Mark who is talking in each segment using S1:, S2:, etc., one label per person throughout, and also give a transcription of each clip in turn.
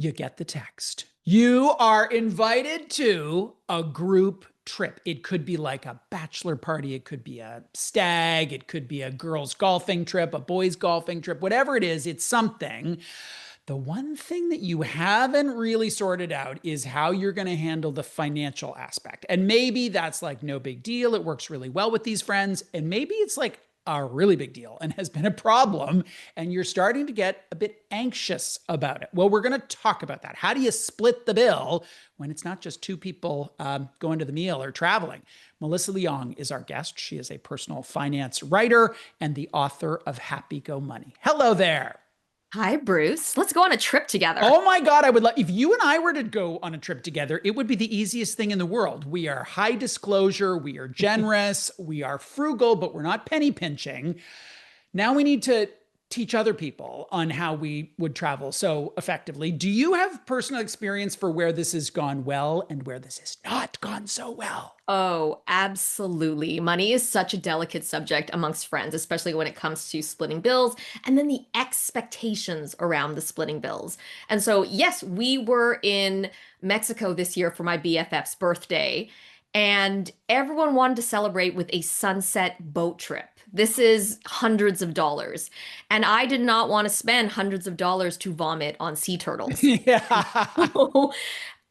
S1: you get the text. You are invited to a group trip. It could be like a bachelor party, it could be a stag, it could be a girls' golfing trip, a boys' golfing trip, whatever it is, it's something. The one thing that you haven't really sorted out is how you're going to handle the financial aspect. And maybe that's like no big deal. It works really well with these friends. And maybe it's like a really big deal and has been a problem. And you're starting to get a bit anxious about it. Well, we're going to talk about that. How do you split the bill when it's not just two people going to the meal or traveling? Melissa Leong is our guest. She is a personal finance writer and the author of Happy Go Money. Hello there.
S2: Hi, Bruce. Let's go on a trip together.
S1: Oh my God, I would love, if you and I were to go on a trip together, it would be the easiest thing in the world. We are high disclosure, we are generous, we are frugal, but we're not penny pinching. Now we need to teach other people on how we would travel so effectively. Do you have personal experience for where this has gone well and where this has not gone so well?
S2: Oh, absolutely. Money is such a delicate subject amongst friends, especially when it comes to splitting bills and then the expectations around the splitting bills. And so, yes, we were in Mexico this year for my BFF's birthday, and everyone wanted to celebrate with a sunset boat trip. This is hundreds of dollars. And I did not want to spend hundreds of dollars to vomit on sea turtles.
S1: Yeah.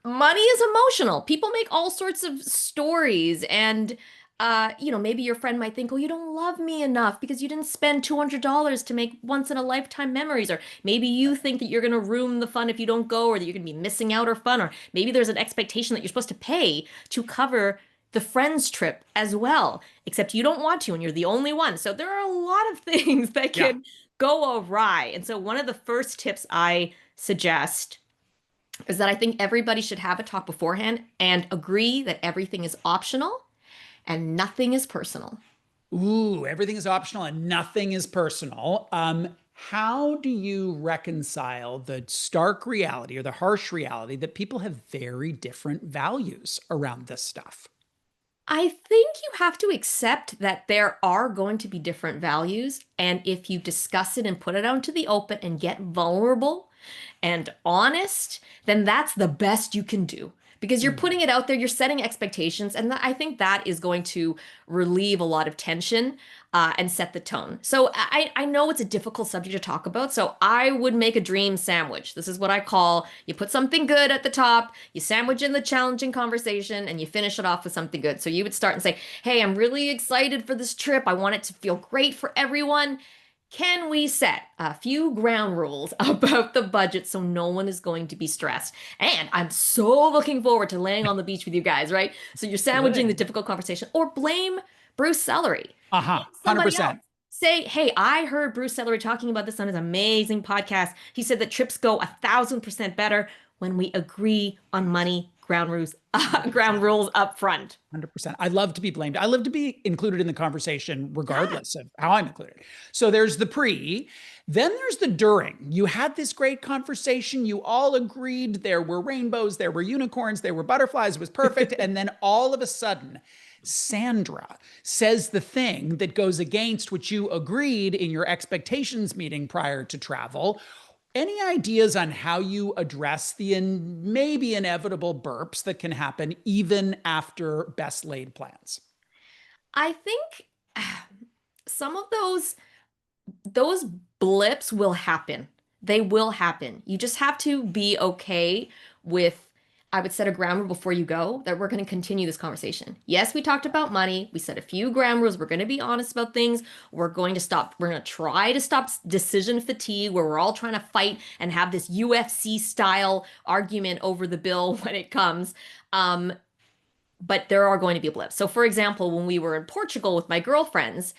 S2: Money is emotional. People make all sorts of stories and maybe your friend might think, "Oh, you don't love me enough because you didn't spend $200 to make once in a lifetime memories." Or maybe you think that you're going to ruin the fun if you don't go, or that you're going to be missing out or fun, or maybe there's an expectation that you're supposed to pay to cover the friends trip as well, except you don't want to and you're the only one. So there are a lot of things that
S1: Yeah.
S2: can go awry. And so one of the first tips I suggest is that I think everybody should have a talk beforehand and agree that everything is optional and nothing is personal.
S1: Ooh, everything is optional and nothing is personal. How do you reconcile the stark reality or the harsh reality that people have very different values around this stuff?
S2: I think you have to accept that there are going to be different values. And if you discuss it and put it out into the open and get vulnerable and honest, then that's the best you can do. Because you're
S1: Mm.
S2: putting it out there, you're setting expectations, and I think that is going to relieve a lot of tension and set the tone. So I know it's a difficult subject to talk about, so I would make a dream sandwich. This is what I call you put something good at the top, you sandwich in the challenging conversation, and you finish it off with something good. So you would start and say, "Hey, I'm really excited for this trip. I want it to feel great for everyone. Can we set a few ground rules about the budget so no one is going to be stressed? And I'm so looking forward to laying on the beach with you guys," right? So you're sandwiching the
S1: Good.
S2: difficult conversation, or blame Bruce Sellery.
S1: Uh-huh.
S2: Blame somebody else.
S1: 100%.
S2: Say, "Hey, I heard Bruce Sellery talking about this on his amazing podcast. He said that trips go 1,000% better when we agree on money ground rules, ground
S1: 100%.
S2: rules up front."
S1: 100%. I love to be blamed. I love to be included in the conversation,
S2: Yeah.
S1: regardless of how I'm included. So there's the pre, then there's the during. You had this great conversation. You all agreed there were rainbows, there were unicorns, there were butterflies. It was perfect. And then all of a sudden, Sandra says the thing that goes against what you agreed in your expectations meeting prior to travel. Any ideas on how you address the maybe inevitable burps that can happen even after best laid plans?
S2: I think some of those blips will happen. They will happen. You just have to be okay with, I would set a ground rule before you go that we're going to continue this conversation. Yes, we talked about money. We set a few ground rules. We're going to be honest about things. We're going to try to stop decision fatigue where we're all trying to fight and have this UFC style argument over the bill when it comes. Um, but there are going to be blips. So, for example, when we were in Portugal with my girlfriends,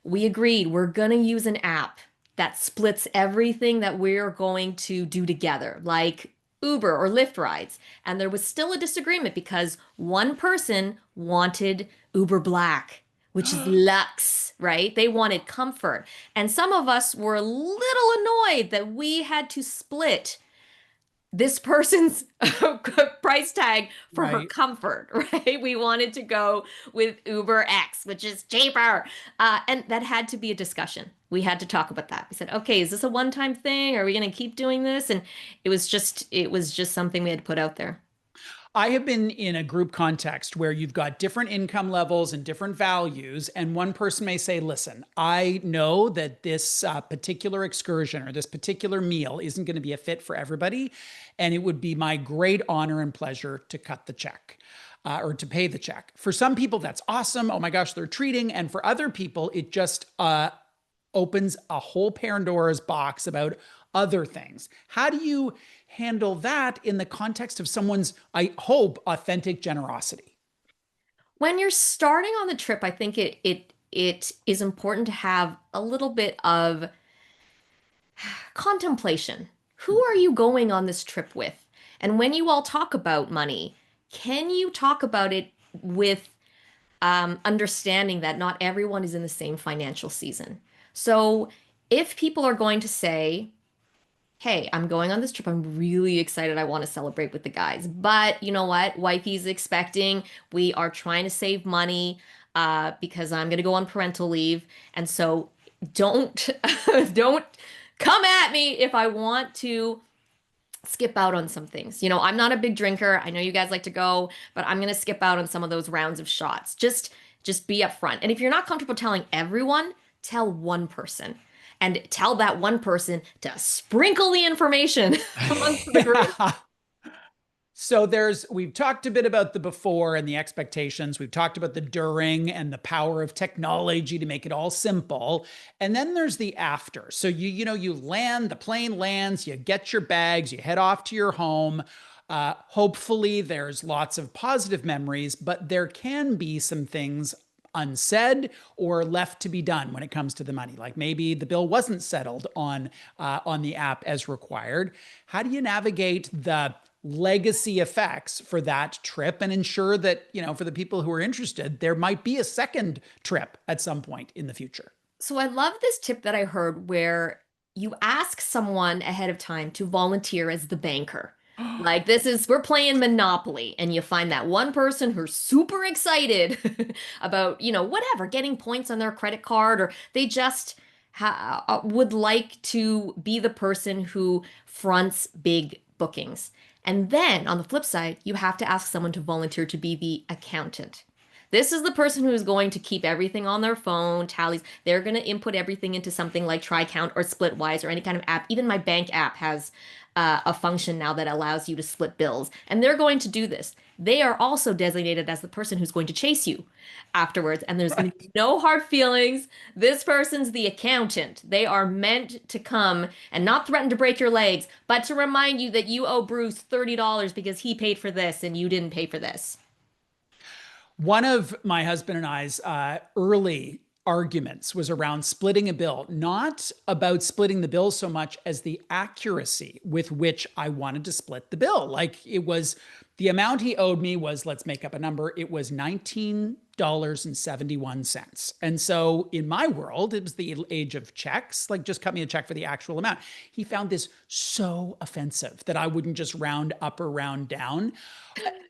S2: we agreed we're going to use an app that splits everything that we're going to do together, like Uber or Lyft rides. And there was still a disagreement because one person wanted Uber Black, which is luxe, right? They wanted comfort. And some of us were a little annoyed that we had to split this person's price tag for her
S1: Right.
S2: comfort, right? We wanted to go with Uber X, which is cheaper. And that had to be a discussion. We had to talk about that. We said, okay, is this a one-time thing? Are we going to keep doing this? And it was just something we had to put out there.
S1: I have been in a group context where you've got different income levels and different values. And one person may say, listen, I know that this particular excursion or this particular meal isn't going to be a fit for everybody. And it would be my great honor and pleasure to cut the check. Or to pay the check. For some people, that's awesome. Oh my gosh, they're treating. And for other people, it just opens a whole Pandora's box about other things. How do you handle that in the context of someone's, I hope, authentic generosity?
S2: When you're starting on the trip, I think it is important to have a little bit of contemplation. Who are you going on this trip with? And when you all talk about money, can you talk about it with understanding that not everyone is in the same financial season? So if people are going to say, hey, I'm going on this trip. I'm really excited. I want to celebrate with the guys. But you know what? Wifey's expecting. We are trying to save money because I'm going to go on parental leave. And so don't don't come at me if I want to skip out on some things. I'm not a big drinker. I know you guys like to go, but I'm going to skip out on some of those rounds of shots. Just be upfront. And if you're not comfortable telling everyone, tell one person and tell that one person to sprinkle the information amongst the group.
S1: So we've talked a bit about the before and the expectations. We've talked about the during and the power of technology to make it all simple. And then there's the after. So you land, the plane lands, you get your bags, you head off to your home. Hopefully there's lots of positive memories, but there can be some things unsaid or left to be done when it comes to the money. Like maybe the bill wasn't settled on the app as required. How do you navigate the legacy effects for that trip and ensure that, for the people who are interested, there might be a second trip at some point in the future?
S2: So I love this tip that I heard where you ask someone ahead of time to volunteer as the banker. Like we're playing Monopoly, and you find that one person who's super excited about, whatever, getting points on their credit card, or they just would like to be the person who fronts big bookings. And then on the flip side, you have to ask someone to volunteer to be the accountant. This is the person who's going to keep everything on their phone, tallies. They're going to input everything into something like TriCount or Splitwise or any kind of app. Even my bank app has a function now that allows you to split bills. And they're going to do this. They are also designated as the person who's going to chase you afterwards. And there's going to be
S1: Right.
S2: no hard feelings. This person's the accountant. They are meant to come and not threaten to break your legs, but to remind you that you owe Bruce $30 because he paid for this and you didn't pay for this.
S1: One of my husband and I's early arguments was around splitting a bill, not about splitting the bill so much as the accuracy with which I wanted to split the bill. Like it was the amount he owed me was, let's make up a number, it was $19.71. And so in my world, it was the age of checks, like just cut me a check for the actual amount. He found this so offensive that I wouldn't just round up or round down.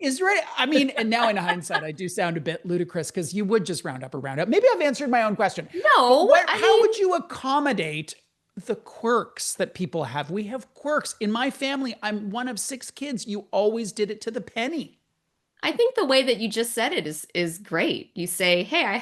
S1: Is right. I mean, and now in hindsight, I do sound a bit ludicrous because you would just round up or round up. Maybe I've answered my own question. But
S2: No, I
S1: how
S2: mean,
S1: would you accommodate the quirks that people have? We have quirks. In my family, I'm one of six kids. You always did it to the penny.
S2: I think the way that you just said it is great. You say, "Hey, I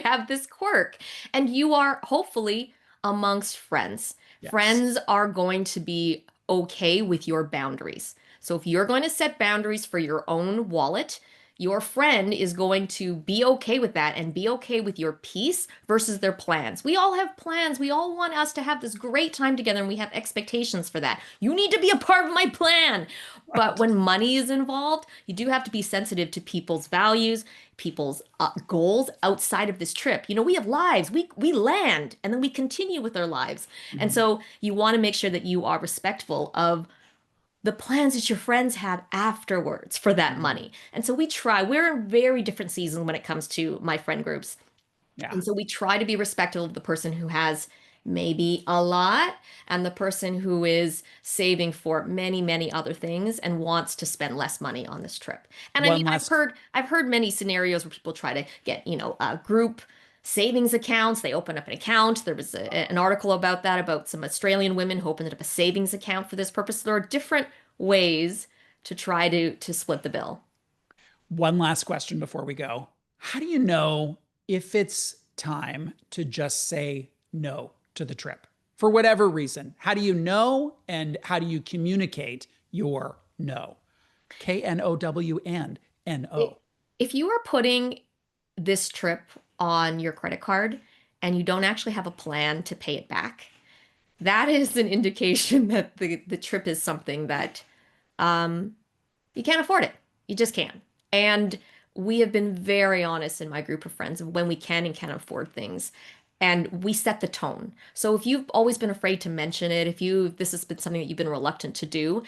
S2: have this quirk." And you are hopefully amongst friends.
S1: Yes.
S2: Friends are going to be okay with your boundaries. So if you're going to set boundaries for your own wallet, your friend is going to be okay with that and be okay with your peace versus their plans. We all have plans. We all want us to have this great time together and we have expectations for that. You need to be a part of my plan. But
S1: Right.
S2: when money is involved, you do have to be sensitive to people's values, people's goals outside of this trip. We have lives. We land and then we continue with our lives. And
S1: Mhm.
S2: so you want to make sure that you are respectful of the plans that your friends have afterwards for that
S1: Mhm.
S2: money. And so we're in very different seasons when it comes to my friend groups.
S1: Yeah.
S2: And so we try to be respectful of the person who has maybe a lot, and the person who is saving for many, many other things and wants to spend less money on this trip. And I mean,
S1: One last,
S2: I've heard many scenarios where people try to get, group savings accounts. They open up an account. There was an article about that, about some Australian women who opened up a savings account for this purpose. There are different ways to try to split the bill.
S1: one last question before we go. How do you know if it's time to just say no to the trip for whatever reason? How do you know, and how do you communicate your no? KNOW and
S2: I-
S1: NO.
S2: If you are putting this trip on your credit card and you don't actually have a plan to pay it back, that is an indication that the trip is something that um, you can't afford it. You just can't. And we have been very honest in my group of friends of when we can and can't afford things. And we set the tone. So if you've always been afraid to mention it, if this has been something that you've been reluctant to do,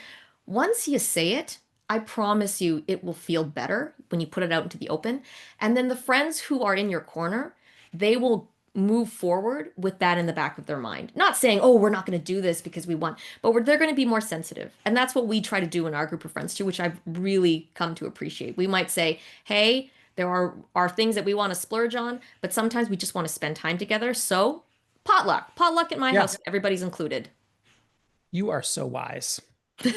S2: once you say it, I promise you it will feel better when you put it out into the open. And then the friends who are in your corner, they will move forward with that in the back of their mind. Not saying, oh, we're not going to do this because we want, but they're going to be more sensitive. And that's what we try to do in our group of friends too, which I've really come to appreciate. We might say, hey, there are things that we want to splurge on, but sometimes we just want to spend time together. So potluck, potluck at my
S1: Yeah,
S2: house, everybody's included.
S1: you are so wise.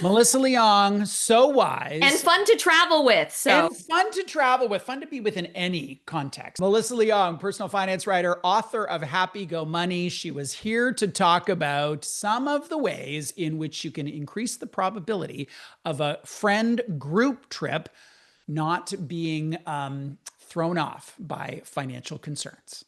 S1: Melissa Leong, so
S2: And
S1: wise.
S2: fun to travel with. So
S1: And fun to travel with, fun to be with in any context. Melissa Leong, personal finance writer, author of Happy Go Money. She was here to talk about some of the ways in which you can increase the probability of a friend group trip not being thrown off by financial concerns.